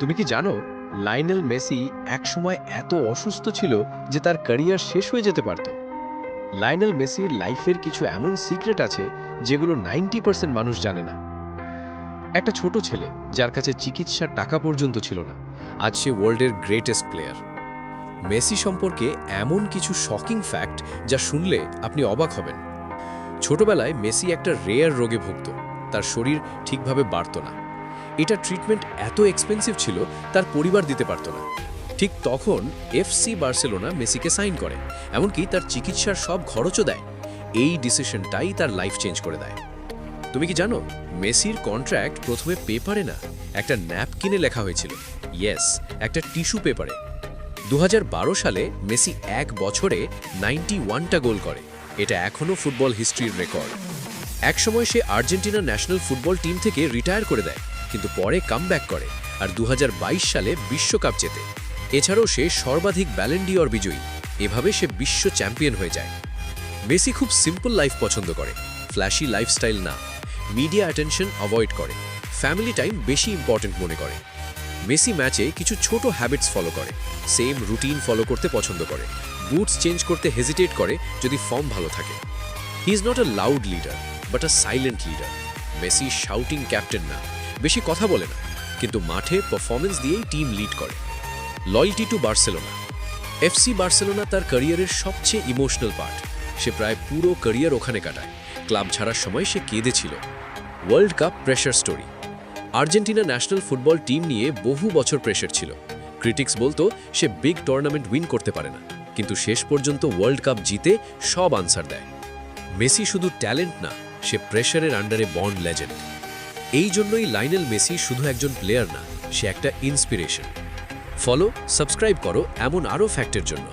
তুমি কি জানো লায়নেল মেসি একসময় এত অসুস্থ ছিল যে তার ক্যারিয়ার শেষ হয়ে যেতে পারত। লায়নেল মেসির লাইফের কিছু এমন সিক্রেট আছে যেগুলো 90% মানুষ জানে না। একটা ছোট ছেলে যার কাছে চিকিৎসার টাকা পর্যন্ত ছিল না, আজ সে ওয়ার্ল্ডের গ্রেটেস্ট প্লেয়ার। মেসি সম্পর্কে এমন কিছু শকিং ফ্যাক্ট যা শুনলে আপনি অবাক হবেন। ছোটবেলায় মেসি একটা রেয়ার রোগে ভুগত, তার শরীর ঠিকভাবে বাড়ত না। এটা ট্রিটমেন্ট এত এক্সপেন্সিভ ছিল তার পরিবার দিতে পারত না। ঠিক তখন এফসি বার্সেলোনা মেসিকে সাইন করে, এমনকি তার চিকিৎসার সব খরচও দেয়। এই ডিসিশনটাই তার লাইফ চেঞ্জ করে দেয়। তুমি কি জানো মেসির কন্ট্রাক্ট প্রথমে পেপারে না, একটা ন্যাপকিনে লেখা হয়েছিল। ইয়েস, একটা টিস্যু পেপারে। 2012 সালে মেসি এক বছরে 91টা গোল করে। এটা এখনও ফুটবল হিস্ট্রির রেকর্ড। একসময় সে আর্জেন্টিনা ন্যাশনাল ফুটবল টিম থেকে রিটায়ার করে দেয়, কিন্তু পরে কামব্যাক করে আর 2022 সালে বিশ্বকাপ জেতে। এছাড়াও সে সর্বাধিক ব্যালন ডি'অর বিজয়ী। এভাবে সে বিশ্ব চ্যাম্পিয়ন হয়ে যায়। মেসি খুব সিম্পল লাইফ পছন্দ করে, ফ্ল্যাশি লাইফস্টাইল না। মিডিয়া অ্যাটেনশন অ্যাভয়েড করে, ফ্যামিলি টাইম বেশি ইম্পর্টেন্ট মনে করে। মেসি ম্যাচে কিছু ছোট হ্যাবিটস ফলো করে, সেম রুটিন ফলো করতে পছন্দ করে, বুটস চেঞ্জ করতে হেজিটেট করে যদি ফর্ম ভালো থাকে। He is not a loud leader but a silent leader. Messi shouting captain না, বেশি কথা বলে না, কিন্তু মাঠে পারফরমেন্স দিয়েই টিম লিড করে। Loyalty to Barcelona. FC Barcelona তার ক্যারিয়ারের সবচেয়ে ইমোশনাল পার্ট। সে প্রায় পুরো ক্যারিয়ার ওখানে কাটায়। ক্লাব ছাড়ার সময় সে কেঁদেছিল। World Cup pressure story. Argentina national football team নিয়ে বহু বছর প্রেশার ছিল। ক্রিটিক্স বলতো সে বিগ টুর্নামেন্ট উইন করতে পারে না, কিন্তু শেষ পর্যন্ত ওয়ার্ল্ড কাপ জিতে সব আনসার দেয়। মেসি শুধু ট্যালেন্ট না, সে প্রেশারের আন্ডারে বন্ড লেজেন্ড। এই জন্যই লায়নেল মেসি শুধু একজন প্লেয়ার না, সে একটা ইন্সপিরেশন। ফলো, সাবস্ক্রাইব করো এমন আরও ফ্যাক্টের জন্য।